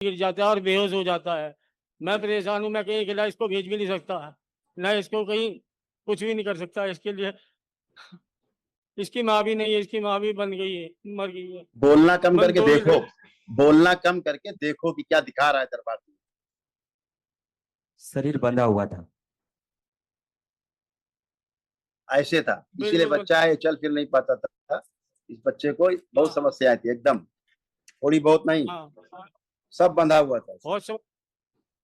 गिर जाता है और बेहोश हो जाता है। मैं परेशान हूँ, मैं कहीं अकेला इसको भेज भी नहीं सकता, न इसको कहीं कुछ भी नहीं कर सकता इसके लिए। इसकी माँ भी नहीं है, इसकी माँ भी बन गई है, मर गई है। बोलना कम बस करके दो ही देखो, बोलना कम करके देखो कि क्या दिखा रहा है दरबार में। शरीर बंधा हुआ था। ऐसे था, इसीलिए बिल्कुल बच्चा है, चल फिर नहीं पाता था। इस बच्चे को बहुत समस्या थी, एकदम थोड़ी बहुत नहीं, हाँ, सब बंधा हुआ था, बहुत सब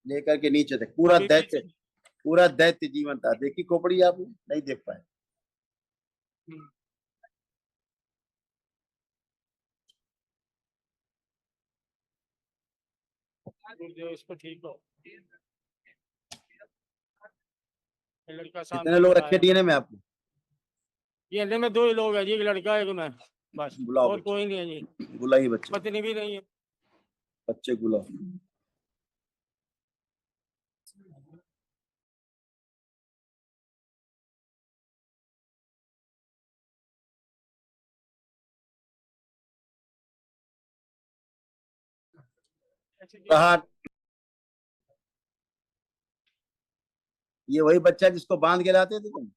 लेकर के नीचे तक पूरा अभी दैत्य, पूरा दैत्य जीवन था। देखी खोपड़ी आप नहीं देख पाए। इसको ठीक हो। ये लड़का कितने लोग रखे डीएनए में आपने? डीएनए में 2 ही लोग हैं जी, एक लड़का है, एक मैं, बस बुलाओ और बच्चे, कोई नहीं है जी। बुलाइए बच्चे, पत्नी भी नहीं है। बच्चे बुलाओ। कहा ये वही बच्चा जिसको बांध के लाते थे तुम?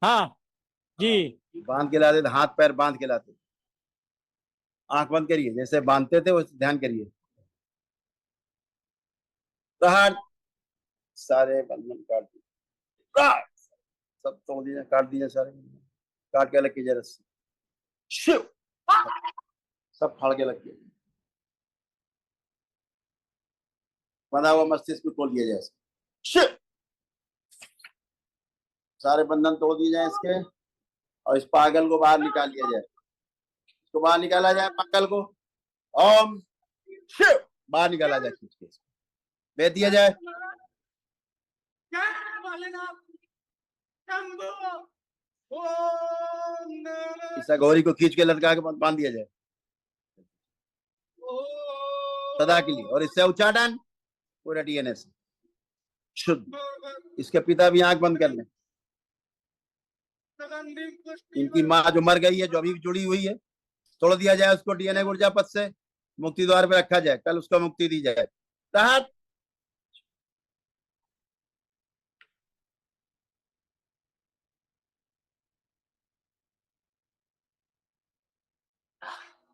हाँ जी, बांध के लाते थे, हाथ पैर बांध के लाते थे। आंख बंद करिए, जैसे बांधते थे वैसे ध्यान करिए। प्रहार, सारे बंधन काट दिए, सब तोड़ दिए, काट दिए सारे, काट के अलग कीजिए रस्सी, शिव सब फाड़ के लग गए। बंधा हुआ मस्तिष्क को तोड़ दिया जाए, शिव सारे बंधन तोड़ दिए जाए इसके, और इस पागल को बाहर निकाल दिया जाए। इसको बाहर निकाला जाए, पागल को ओम शिव बाहर निकाला जाए, खींच के भेज दिया जाए। इस अघोरी को खींच के लटका के बांध दिया जाए सदा के लिए, और इससे उच्चाटन पूरा डीएनए से शुद्ध। इसके पिता भी आंख बंद कर लें। इनकी माँ जो मर गई है, जो अभी जुड़ी हुई है, तोड़ दिया जाए उसको डीएनए ऊर्जा पद से, मुक्ति द्वार पे रखा जाए, कल उसको मुक्ति दी जाए। तहत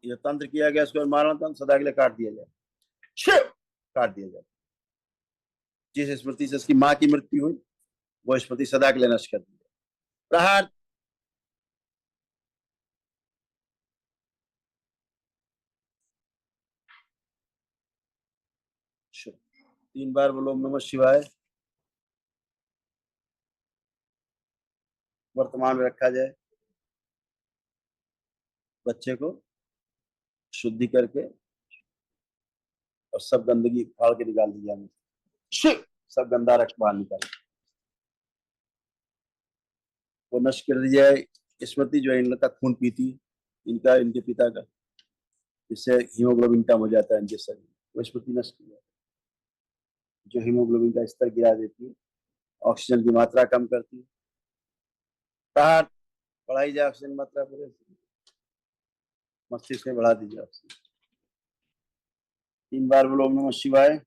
ये तंत्र किया गया, उसको मारण तंत्र सदा के लिए काट दिया जाए, शिव काट दिया जाए। जिस स्मृति से इसकी माँ की मृत्यु हुई वो स्मृति सदा के लिए नष्ट कर दी जाए। प्रहार, शिव 3 बार बोलो ओम नमः शिवाय। वर्तमान में रखा जाए, बच्चे को शुद्धि करके और सब गंदगी फाड़ के निकाल दी जाए, शिव सब गंदा रख बाहर निकाल, वो नष्ट कर दी जाए। स्मृति जो है इनका खून पीती है, इनका इनके पिता का, जिससे हीमोग्लोबिन कम हो जाता है इनके शरीर, वो स्मृति नष्ट की जाए, जो हीमोग्लोबिन का स्तर गिरा देती है, ऑक्सीजन की मात्रा कम करती है। प्रहार, बढ़ाई जाए ऑक्सीजन की मात्रा, पूरे मस्तिष्क में बढ़ा दीजिए ऑक्सीजन। 3 बार बोलो ओम नमः शिवाय।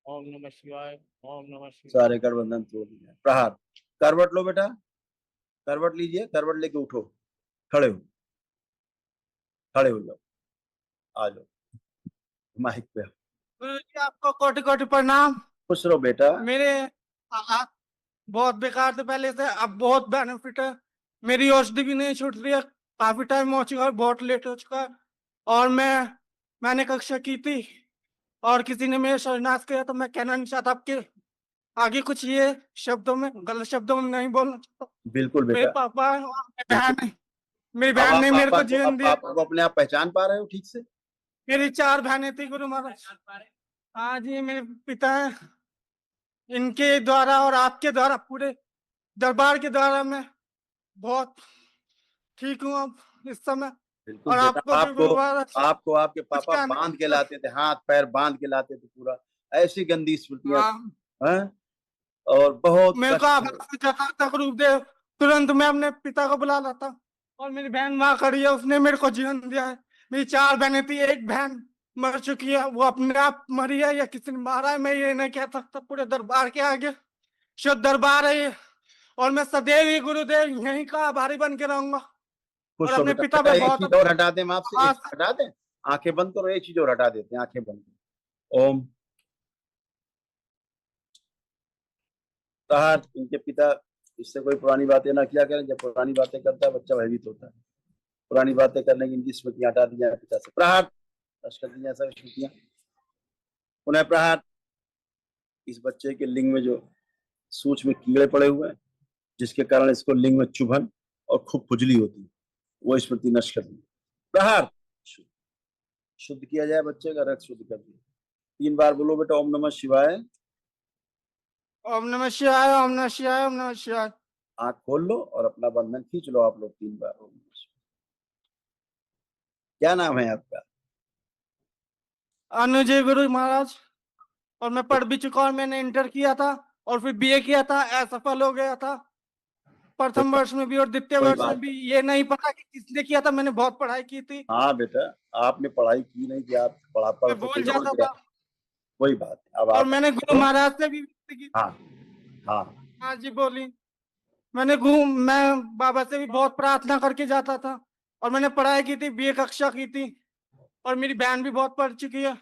ओम नमः शिवाय, ओम नमः शिवाय। सारे गठबंधन तोड़ दिए। प्रहार, करवट लो बेटा, करवट लीजिए, करवट लेके उठो, खड़े हो, खड़े हो जाओ, आ जाओ माइक पे। गुरु जी आपको कोटि कोटि प्रणाम। खुश रहो बेटा। मेरे हालात बहुत बेकार थे पहले से, अब बहुत बेनिफिट है। मेरी औषधि भी नहीं छूट रही है, काफी टाइम हो चुका है, बहुत लेट हो चुका है। और मैंने कक्षा की थी और किसी ने मेरा सर्वनाश किया, तो मैं कहना नहीं चाहता आपके आगे कुछ ये शब्दों में, गलत शब्दों में नहीं बोलना चाहता। बिल्कुल मेरे बेटा। पापा और मेरी बहन है, मेरी अब बहन आप ने मेरे पापा को को, जीवन अब दिया। आप अपने आप पहचान पा रहे हो ठीक से? मेरी 4 बहनें थी गुरु महाराज। हाँ जी, मेरे पिता है, इनके द्वारा और आपके द्वारा, पूरे दरबार के द्वारा मैं बहुत ठीक हूँ अब इस समय। बिल्कुल और बेटा, आपको भी गुरु महाराज आपको आपके कुछ पापा कहना। बांध के लाते थे, हाथ पैर बांध के लाते थे, पूरा ऐसी गंदी स्मृतियां हाँ, हैं, और बहुत मेरे को कष्ट। आभार जताता गुरुदेव, तुरंत मैं अपने पिता को बुला लाता। और मेरी बहन वहां खड़ी है, उसने मेरे को जीवन दिया है। मेरी 4 बहनें थी, एक बहन मर चुकी है, वो अपने आप मरी है या किसी ने मारा है मैं ये नहीं कह सकता, पूरे दरबार के आगे शुद्ध दरबार है ये। और मैं सदैव ही गुरुदेव यहीं का आभारी बन के रहूंगा। और खुश हो अपने बेटा। पिता बेटा पे एक बहुत चीज और हटा दें, हम आपसे एक आस- चीज हटा दें। आंखें बंद करो, एक चीज और हटा देते हैं, आंखें बंद करो। ओम। कहा इनके पिता इससे कोई पुरानी बातें ना किया करें, जब पुरानी बातें करता है बच्चा भयभीत होता है। पुरानी बातें करने की इनकी स्मृतियां हटा दी जाए पिता से। प्रहार कर दी जाए सब स्मृतियां। पुनः प्रहार। इस बच्चे के लिंग में जो सूक्ष्म कीड़े पड़े हुए हैं, जिसके कारण इसको लिंग में चुभन और खूब खुजली होती है, वो स्मृति नष्ट कर दी। प्रहार। शुद्ध किया जाए बच्चे का, रक्त शुद्ध कर दिया। 3 बार बोलो बेटा, ओम नमः शिवाय। ओम नमः शिवाय, ओम नमः शिवाय, ओम नमः शिवाय। आंख खोल लो और अपना बंधन खींच लो आप लोग 3 बार। ओम नमः शिवाय। क्या नाम है आपका? अनुजय गुरु महाराज। और मैं पढ़ भी चुका और मैंने इंटर किया था और फिर बीए किया था, असफल हो गया था कोई प्रथम वर्ष में भी और द्वितीय कोई वर्ष में बात भी। ये नहीं पता कि किसने किया था, मैंने बहुत पढ़ाई की थी, हाँ बेटा, आपने पढ़ाई की नहीं कि आप पढ़ा पढ़ मैं तो भूल कोई और जाता गया। था। कोई बात नहीं, अब और आप मैंने गुरु महाराज से भी विनती की। हाँ हाँ हाँ जी बोली। मैं बाबा से भी बहुत प्रार्थना करके जाता था और मैंने पढ़ाई की थी, बीए कक्षा की थी। और मेरी बहन भी बहुत पढ़ चुकी है,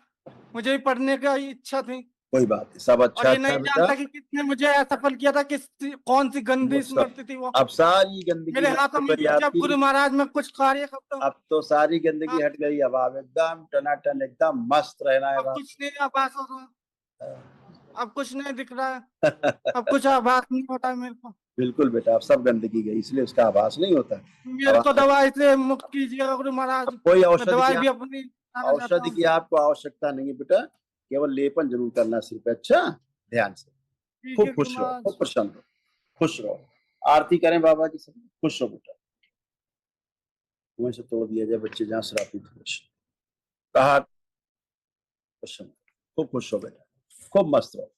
मुझे भी पढ़ने का इच्छा थी। कोई बात नहीं, सब और अच्छा ये अच्छा नहीं है बेटा। जानता कि किसने मुझे असफल किया था, कौन सी वो गंदी सब स्मृति थी वो। अब सारी गंदगी मेरे नष्ट हाथों हो में गई थी जब आपकी। गुरु महाराज मैं कुछ कार्य करता हूँ। अब तो सारी हाँ, गंदगी हट गई, अब आप एकदम टनाटन एकदम मस्त रहना है अब बाप। कुछ नहीं आभास हो रहा, अब कुछ नहीं दिख रहा है, अब कुछ आभास नहीं होता है मेरे को। बिल्कुल बेटा, अब सब गंदगी गई, इसलिए उसका आभास नहीं होता। अब मेरे को दवाई से मुक्त कीजिएगा गुरु महाराज। अब कोई मैं औषधि की दवाई भी अपनी लाना चाहता औषधि हूँ। की आपको आवश्यकता नहीं है बेटा, केवल लेपन जरूर करना सिर पे। अच्छा, ध्यान से। ठीक है खूब गुरु खुश रहो, खूब महाराज। प्रसन्न रहो, खुश रहो। आरती करें बाबा की सब, खुश रहो बेटा। कुएं से तोड़ दिया जाए बच्चे जहाँ शराबी थे। कहा प्रसन्न, खूब खुश रहो बेटा, खूब मस्त रहो।